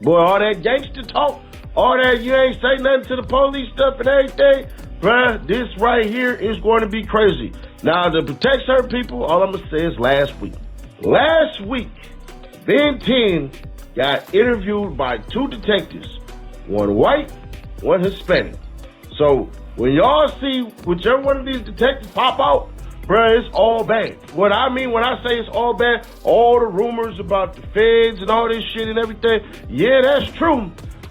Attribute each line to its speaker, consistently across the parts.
Speaker 1: Boy, all that gangster talk, all that you ain't say nothing to the police stuff and everything, bruh, this right here is going to be crazy. Now, to protect certain people, all I'm going to say is last week. Last week, Ben 10 got interviewed by two detectives, one white, one Hispanic. So, when y'all see whichever one of these detectives pop out, bruh, it's all bad. What I mean when I say it's all bad, all the rumors about the feds and all this shit and everything, yeah, that's true.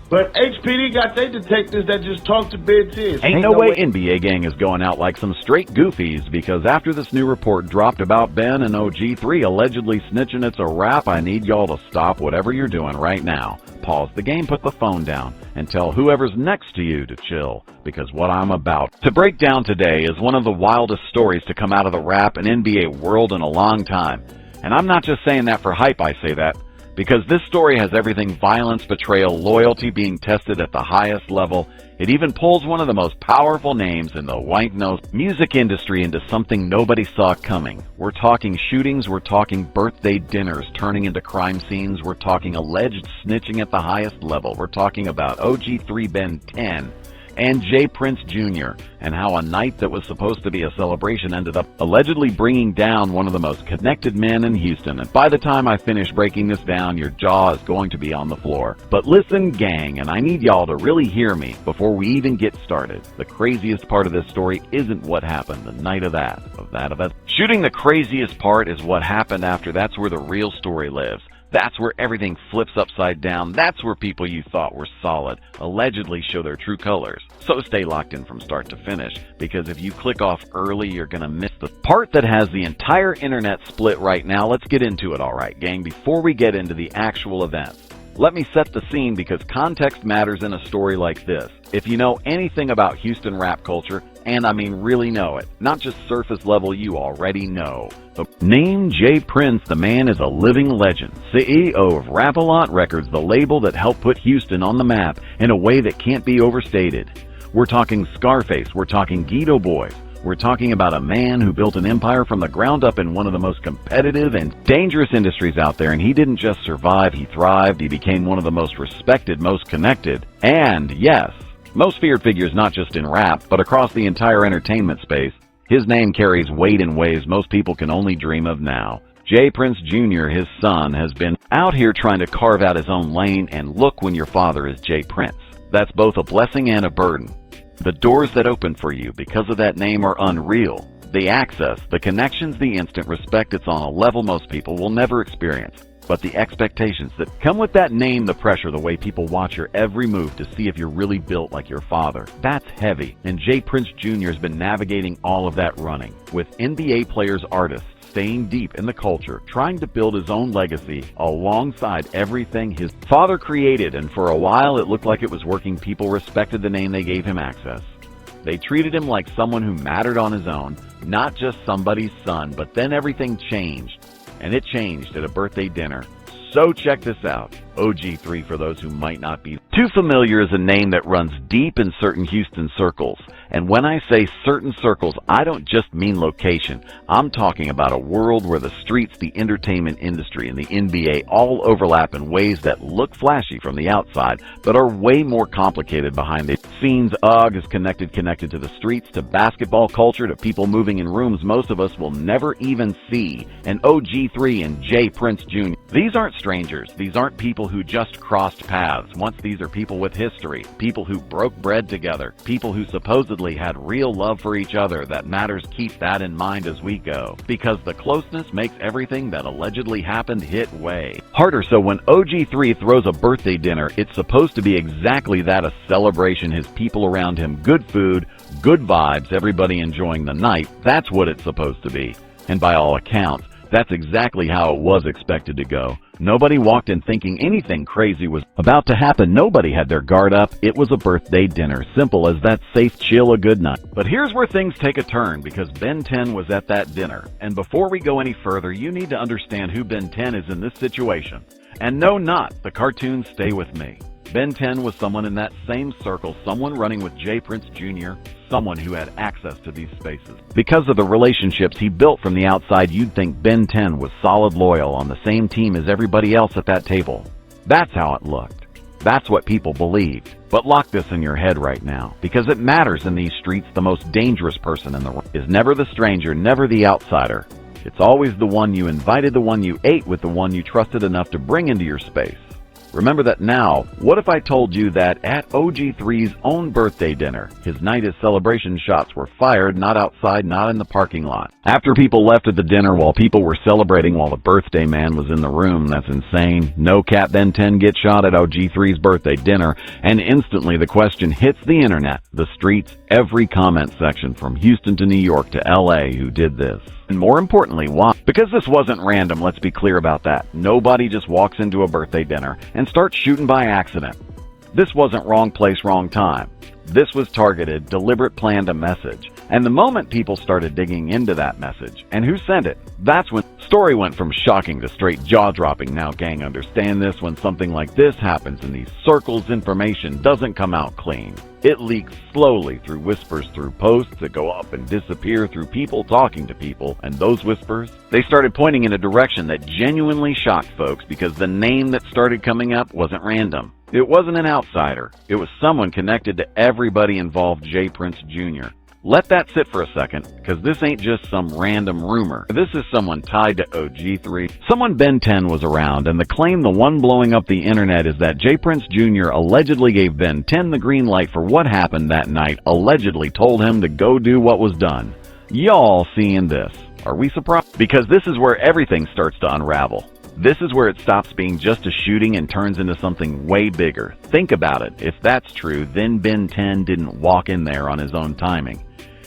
Speaker 1: But HPD got their detectives that just talk to Ben 10.
Speaker 2: Ain't no way NBA gang is going out like some straight goofies, because after this new report dropped about Ben and OG3 allegedly snitching, it's a wrap. I need y'all to stop whatever you're doing right now. Pause the game, put the phone down, and tell whoever's next to you to chill, because what I'm about to break down today is one of the wildest stories to come out of the rap and NBA world in a long time. And I'm not just saying that for hype, I say that because this story has everything: violence, betrayal, loyalty being tested at the highest level. It even pulls one of the most powerful names in the white-nosed music industry into something nobody saw coming. We're talking shootings, we're talking birthday dinners turning into crime scenes, we're talking alleged snitching at the highest level, we're talking about OG3, Ben 10, and J. Prince Jr., and how a night that was supposed to be a celebration ended up allegedly bringing down one of the most connected men in Houston. And by the time I finish breaking this down, your jaw is going to be on the floor. But listen, gang, and I need y'all to really hear me before we even get started. The craziest part of this story isn't what happened the night of that event. Shooting, the craziest part is what happened after. That's where the real story lives. That's where everything flips upside down. That's where people you thought were solid allegedly show their true colors. So stay locked in from start to finish, because if you click off early, you're going to miss the part that has the entire internet split right now. Let's get into it, all right, gang, before we get into the actual events. Let me set the scene, because context matters in a story like this. If you know anything about Houston rap culture, and I mean really know it, not just surface level, you already know. The name J. Prince, the man is a living legend, CEO of Rap-A-Lot Records, the label that helped put Houston on the map in a way that can't be overstated. We're talking Scarface, we're talking Guido Boys. We're talking about a man who built an empire from the ground up in one of the most competitive and dangerous industries out there, and he didn't just survive, he thrived. He became one of the most respected, most connected, and yes, most feared figures, not just in rap, but across the entire entertainment space. His name carries weight in ways most people can only dream of now. J. Prince Jr., his son, has been out here trying to carve out his own lane, and look, when your father is J. Prince, that's both a blessing and a burden. The doors that open for you because of that name are unreal. The access, the connections, the instant respect, it's on a level most people will never experience. But the expectations that come with that name, the pressure, the way people watch your every move to see if you're really built like your father, that's heavy. And J. Prince Jr. has been navigating all of that running, with NBA players, artists, staying deep in the culture, trying to build his own legacy alongside everything his father created. And for a while, it looked like it was working. People respected the name, they gave him access. They treated him like someone who mattered on his own, not just somebody's son. But then everything changed, and it changed at a birthday dinner. So check this out. OG3, for those who might not be too familiar, is a name that runs deep in certain Houston circles. And when I say certain circles, I don't just mean location. I'm talking about a world where the streets, the entertainment industry, and the NBA all overlap in ways that look flashy from the outside, but are way more complicated behind the scenes. OG is connected to the streets, to basketball culture, to people moving in rooms most of us will never even see. And OG3 and J. Prince Jr., these aren't strangers. These aren't people who just crossed paths. Once, these are people with history, people who broke bread together, people who supposedly had real love for each other. That matters. Keep that in mind as we go, because the closeness makes everything that allegedly happened hit way harder. So when OG3 throws a birthday dinner, it's supposed to be exactly that, a celebration. His people around him, good food, good vibes, everybody enjoying the night. That's what it's supposed to be. And by all accounts, that's exactly how it was expected to go. Nobody walked in thinking anything crazy was about to happen. Nobody had their guard up. It was a birthday dinner. Simple as that. Safe, chill, a good night. But here's where things take a turn, because Ben 10 was at that dinner. And before we go any further, you need to understand who Ben 10 is in this situation. And no, not the cartoons. Stay with me. Ben 10 was someone in that same circle, someone running with J. Prince Jr., someone who had access to these spaces. Because of the relationships he built from the outside, you'd think Ben 10 was solid, loyal, on the same team as everybody else at that table. That's how it looked. That's what people believed. But lock this in your head right now, because it matters in these streets. The most dangerous person in the room is never the stranger, never the outsider. It's always the one you invited, the one you ate with, the one you trusted enough to bring into your space. Remember that now. What if I told you that at OG3's own birthday dinner, his night of celebration shots were fired, not outside, not in the parking lot. After people left at the dinner, while people were celebrating, while the birthday man was in the room. That's insane. No cap. Ben 10 gets shot at OG3's birthday dinner, and instantly the question hits the internet, the streets, every comment section from Houston to New York to LA, who did this? And more importantly, why? Because this wasn't random, let's be clear about that. Nobody just walks into a birthday dinner and starts shooting by accident. This wasn't wrong place, wrong time. This was targeted, deliberate, planned a message. And the moment people started digging into that message, and who sent it, that's when the story went from shocking to straight jaw-dropping. Now, gang, understand this. When something like this happens in these circles, information doesn't come out clean. It leaks slowly through whispers, through posts that go up and disappear, through people talking to people. And those whispers, they started pointing in a direction that genuinely shocked folks, because the name that started coming up wasn't random. It wasn't an outsider. It was someone connected to everybody involved, J. Prince Jr. Let that sit for a second, because this ain't just some random rumor. This is someone tied to OG3. Someone Ben 10 was around, and the claim, the one blowing up the internet, is that J. Prince Jr. allegedly gave Ben 10 the green light for what happened that night, allegedly told him to go do what was done. Y'all seeing this? Are we surprised? Because this is where everything starts to unravel. This is where it stops being just a shooting and turns into something way bigger. Think about it. If that's true, then Ben 10 didn't walk in there on his own timing.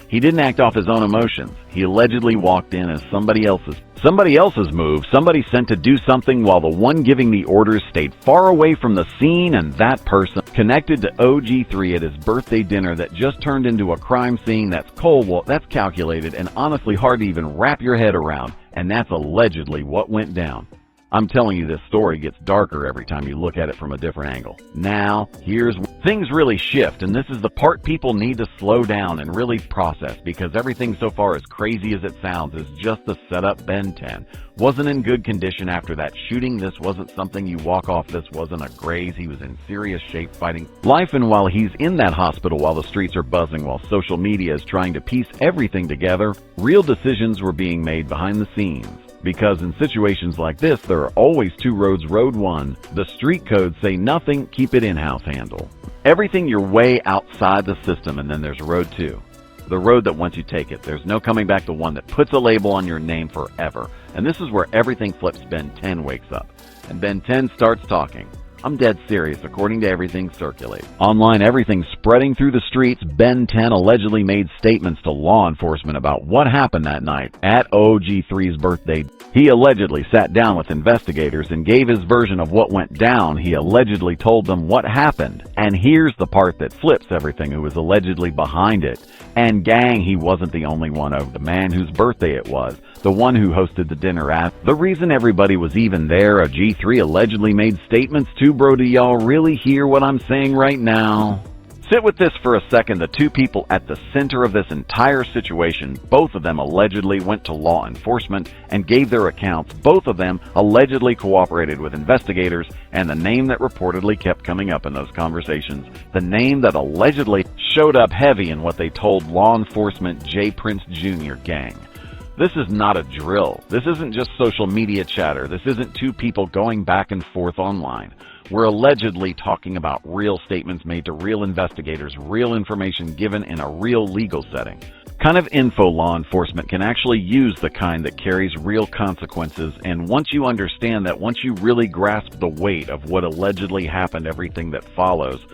Speaker 2: He didn't act off his own emotions. He allegedly walked in as somebody else's move, somebody sent to do something while the one giving the orders stayed far away from the scene, and that person connected to OG3 at his birthday dinner that just turned into a crime scene. That's cold, that's calculated, and honestly hard to even wrap your head around, and that's allegedly what went down. I'm telling you, this story gets darker every time you look at it from a different angle. Now, here's where things really shift, and this is the part people need to slow down and really process, because everything so far, as crazy as it sounds, is just the setup. Ben 10 wasn't in good condition after that shooting. This wasn't something you walk off. This wasn't a graze. He was in serious shape fighting life, and while he's in that hospital, while the streets are buzzing, while social media is trying to piece everything together, real decisions were being made behind the scenes. Because in situations like this, there are always two roads. Road one, the street codes say nothing, keep it in-house handle. Everything you're way outside the system, and then there's road two. The road that once you take it, there's no coming back, the one that puts a label on your name forever. And this is where everything flips. Ben 10 wakes up, and Ben 10 starts talking. I'm dead serious, according to everything circulating online, everything spreading through the streets. Ben 10 allegedly made statements to law enforcement about what happened that night at OG3's birthday. He allegedly sat down with investigators and gave his version of what went down. He allegedly told them what happened. And here's the part that flips everything, who was allegedly behind it. And gang, he wasn't the only one of the man whose birthday it was, the one who hosted the dinner at. The reason everybody was even there, OG3 allegedly made statements too, bro. Do y'all really hear what I'm saying right now? Sit with this for a second. The two people at the center of this entire situation, both of them allegedly went to law enforcement and gave their accounts. Both of them allegedly cooperated with investigators, and the name that reportedly kept coming up in those conversations, the name that allegedly showed up heavy in what they told law enforcement, J. Prince Jr. gang. This is not a drill. This isn't just social media chatter. This isn't two people going back and forth online. We're allegedly talking about real statements made to real investigators, real information given in a real legal setting. Kind of info law enforcement can actually use, the kind that carries real consequences. And once you understand that, once you really grasp the weight of what allegedly happened, everything that follows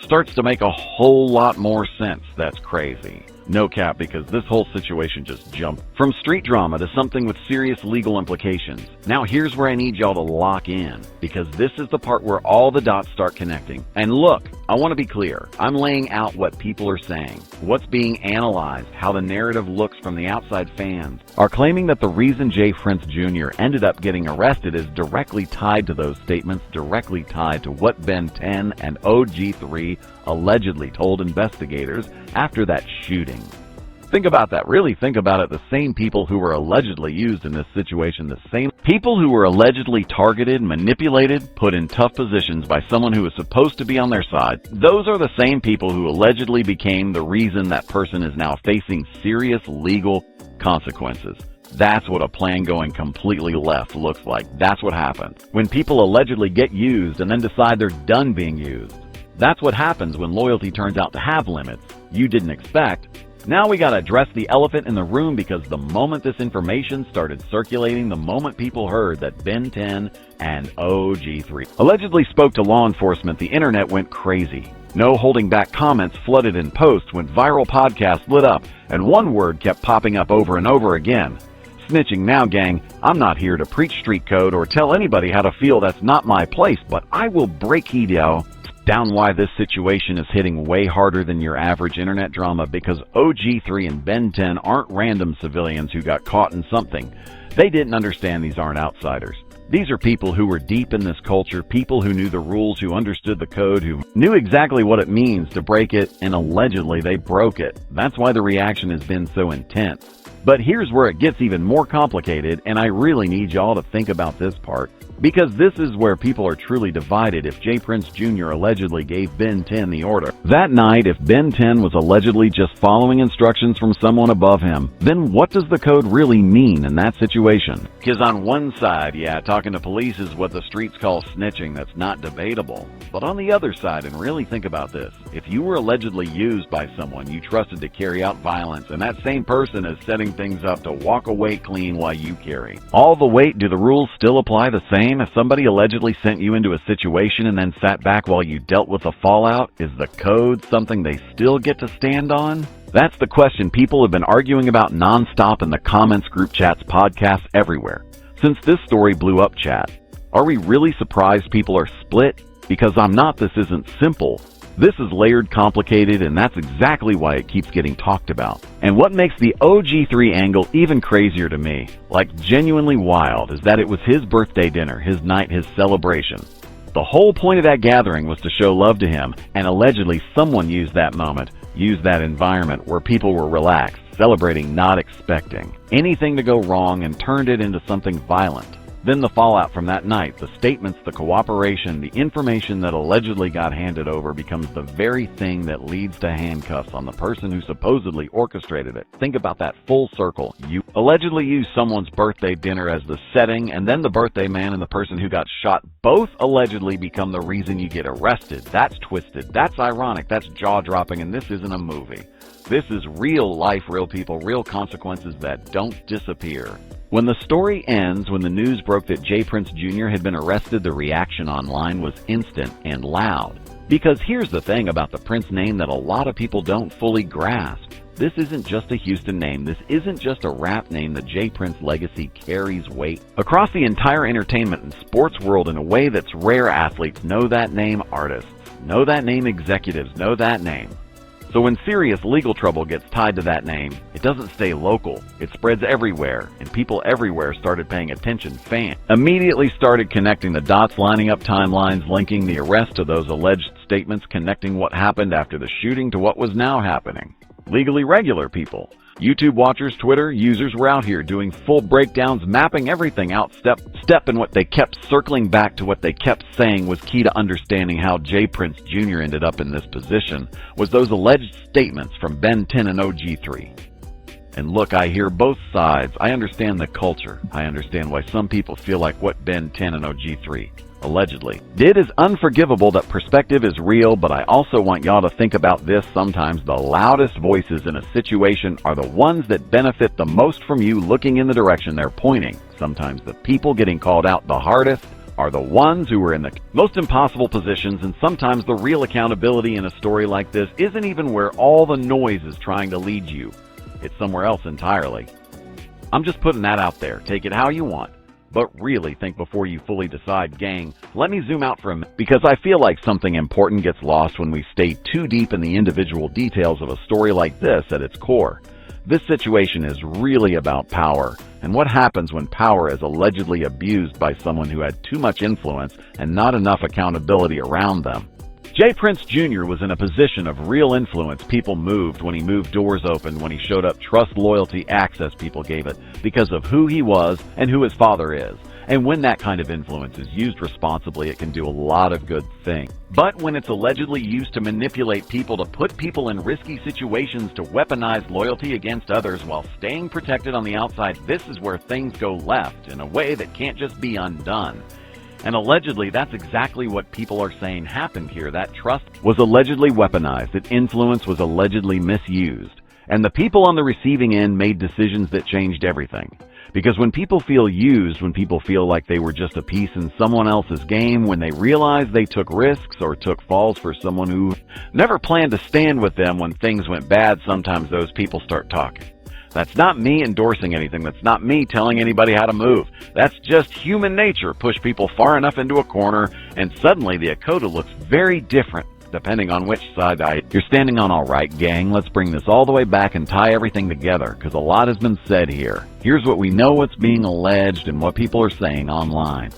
Speaker 2: starts to make a whole lot more sense. That's crazy. No cap, because this whole situation just jumped from street drama to something with serious legal implications. Now here's where I need y'all to lock in, because this is the part where all the dots start connecting. And look, I want to be clear. I'm laying out what people are saying, what's being analyzed, how the narrative looks from the outside. Fans are claiming that the reason J. Prince Jr. ended up getting arrested is directly tied to those statements, directly tied to what Ben 10 and OG3 allegedly told investigators after that shooting. Think about that. Really think about it. The same people who were allegedly used in this situation, the same People who were allegedly targeted, manipulated, put in tough positions by someone who was supposed to be on their side, those are the same people who allegedly became the reason that person is now facing serious legal consequences. That's what a plan going completely left looks like. That's what happens when people allegedly get used and then decide they're done being used. That's what happens when loyalty turns out to have limits you didn't expect. Now we gotta address the elephant in the room, because the moment this information started circulating, the moment people heard that Ben 10 and OG3 allegedly spoke to law enforcement, the internet went crazy. No holding back comments flooded in posts, went viral, podcasts lit up, and one word kept popping up over and over again. Snitching. Now, gang, I'm not here to preach street code or tell anybody how to feel. That's not my place, but I will break it down why this situation is hitting way harder than your average internet drama, because OG3 and Ben 10 aren't random civilians who got caught in something. They didn't understand these aren't outsiders. These are people who were deep in this culture, people who knew the rules, who understood the code, who knew exactly what it means to break it, and allegedly they broke it. That's why the reaction has been so intense. But here's where it gets even more complicated, and I really need y'all to think about this part, because this is where people are truly divided. If J. Prince Jr. allegedly gave Ben 10 the order that night, if Ben 10 was allegedly just following instructions from someone above him, then what does the code really mean in that situation? Because on one side, yeah, talking to police is what the streets call snitching. That's not debatable. But on the other side, and really think about this, if you were allegedly used by someone you trusted to carry out violence, and that same person is setting things up to walk away clean while you carry all the weight, do the rules still apply the same? If somebody allegedly sent you into a situation and then sat back while you dealt with the fallout, is the code something they still get to stand on? That's the question people have been arguing about nonstop in the comments, group chats, podcasts, everywhere. Since this story blew up, chat, are we really surprised people are split? Because I'm not. This isn't simple. This is layered, complicated, and that's exactly why it keeps getting talked about. And what makes the OG3 angle even crazier to me, like genuinely wild, is that it was his birthday dinner, his night, his celebration. The whole point of that gathering was to show love to him, and allegedly someone used that moment, used that environment where people were relaxed, celebrating, not expecting anything to go wrong, and turned it into something violent. Then the fallout from that night, the statements, the cooperation, the information that allegedly got handed over becomes the very thing that leads to handcuffs on the person who supposedly orchestrated it. Think about that full circle. You allegedly used someone's birthday dinner as the setting, and then the birthday man and the person who got shot both allegedly become the reason you get arrested. That's twisted. That's ironic. That's jaw-dropping, and this isn't a movie. This is real life, real people, real consequences that don't disappear. When the story ends, when the news broke that J. Prince Jr. had been arrested, the reaction online was instant and loud. Because here's the thing about the Prince name that a lot of people don't fully grasp. This isn't just a Houston name. This isn't just a rap name. The J. Prince legacy carries weight across the entire entertainment and sports world in a way that's rare. Athletes know that name, artists know that name, executives know that name. So when serious legal trouble gets tied to that name, it doesn't stay local. It spreads everywhere, and people everywhere started paying attention. Fans immediately started connecting the dots, lining up timelines, linking the arrest to those alleged statements, connecting what happened after the shooting to what was now happening. Legally regular people, YouTube watchers, Twitter users were out here doing full breakdowns, mapping everything out step by step, and what they kept circling back to, what they kept saying was key to understanding how J. Prince Jr. ended up in this position, was those alleged statements from Ben 10 and OG3. And look, I hear both sides. I understand the culture. I understand why some people feel like what Ben 10 and OG3 allegedly did is unforgivable, that perspective is real, but I also want y'all to think about this. Sometimes the loudest voices in a situation are the ones that benefit the most from you looking in the direction they're pointing. Sometimes the people getting called out the hardest are the ones who are in the most impossible positions, and sometimes the real accountability in a story like this isn't even where all the noise is trying to lead you. It's somewhere else entirely. I'm just putting that out there. Take it how you want. But really think before you fully decide, gang. Let me zoom out for a minute, because I feel like something important gets lost when we stay too deep in the individual details of a story like this at its core. This situation is really about power, and what happens when power is allegedly abused by someone who had too much influence and not enough accountability around them. J. Prince Jr. was in a position of real influence. People moved when he moved, doors opened when he showed up, trust, loyalty, access people gave it because of who he was and who his father is. And when that kind of influence is used responsibly, it can do a lot of good things. But when it's allegedly used to manipulate people, to put people in risky situations, to weaponize loyalty against others while staying protected on the outside, this is where things go left in a way that can't just be undone. And allegedly, that's exactly what people are saying happened here. That trust was allegedly weaponized. That influence was allegedly misused. And the people on the receiving end made decisions that changed everything. Because when people feel used, when people feel like they were just a piece in someone else's game, when they realize they took risks or took falls for someone who never planned to stand with them when things went bad, sometimes those people start talking. That's not me endorsing anything. That's not me telling anybody how to move. That's just human nature. Push people far enough into a corner, and suddenly the Dakota looks very different, depending on which side you're standing on. All right, gang, let's bring this all the way back and tie everything together, because a lot has been said here. Here's what we know, what's being alleged, and what people are saying online.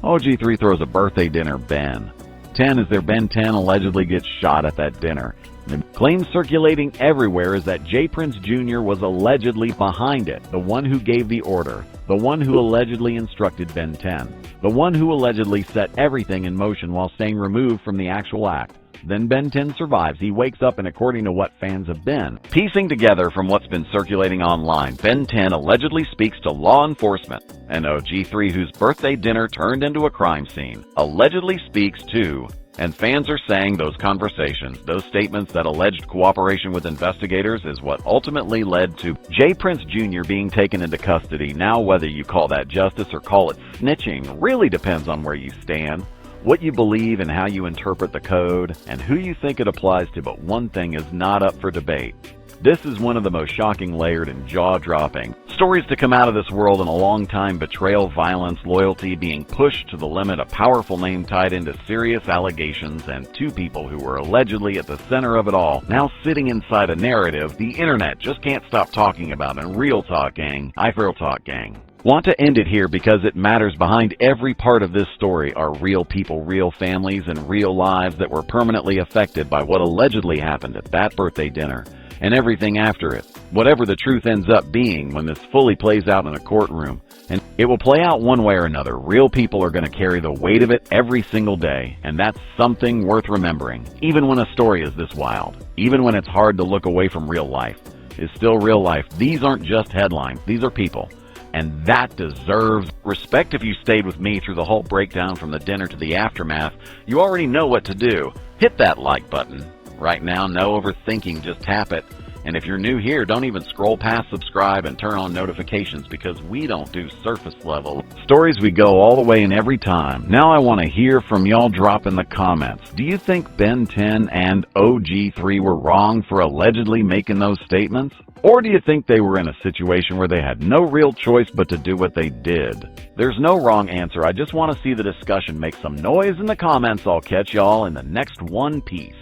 Speaker 2: OG3 throws a birthday dinner Ben. 10 is their Ben 10 allegedly gets shot at that dinner. The claim circulating everywhere is that J. Prince Jr. was allegedly behind it, the one who gave the order, the one who allegedly instructed Ben 10, the one who allegedly set everything in motion while staying removed from the actual act. Then Ben 10 survives. He wakes up, and according to what fans have been piecing together from what's been circulating online, Ben 10 allegedly speaks to law enforcement, and OG3, whose birthday dinner turned into a crime scene, allegedly speaks to. And fans are saying those conversations, those statements, that alleged cooperation with investigators is what ultimately led to J. Prince Jr. being taken into custody. Now, whether you call that justice or call it snitching really depends on where you stand, what you believe and how you interpret the code, and who you think it applies to. But one thing is not up for debate. This is one of the most shocking, layered, and jaw-dropping stories to come out of this world in a long time. Betrayal, violence, loyalty being pushed to the limit, a powerful name tied into serious allegations, and two people who were allegedly at the center of it all, now sitting inside a narrative the internet just can't stop talking about. And real talk, gang. Real talk, gang. Want to end it here because it matters. Behind every part of this story are real people, real families, and real lives that were permanently affected by what allegedly happened at that birthday dinner and everything after it. Whatever the truth ends up being when this fully plays out in a courtroom, and it will play out one way or another, real people are going to carry the weight of it every single day, and that's something worth remembering. Even when a story is this wild, even when it's hard to look away from real life, is still real life. These aren't just headlines, these are people. And that deserves respect. If you stayed with me through the whole breakdown from the dinner to the aftermath, you already know what to do. Hit that like button. Right now, no overthinking, just tap it. And if you're new here, don't even scroll past subscribe and turn on notifications, because we don't do surface level stories. We go all the way in every time. Now I want to hear from y'all. Drop in the comments. Do you think Ben 10 and OG3 were wrong for allegedly making those statements? Or do you think they were in a situation where they had no real choice but to do what they did? There's no wrong answer. I just want to see the discussion make some noise in the comments. I'll catch y'all in the next one. Peace.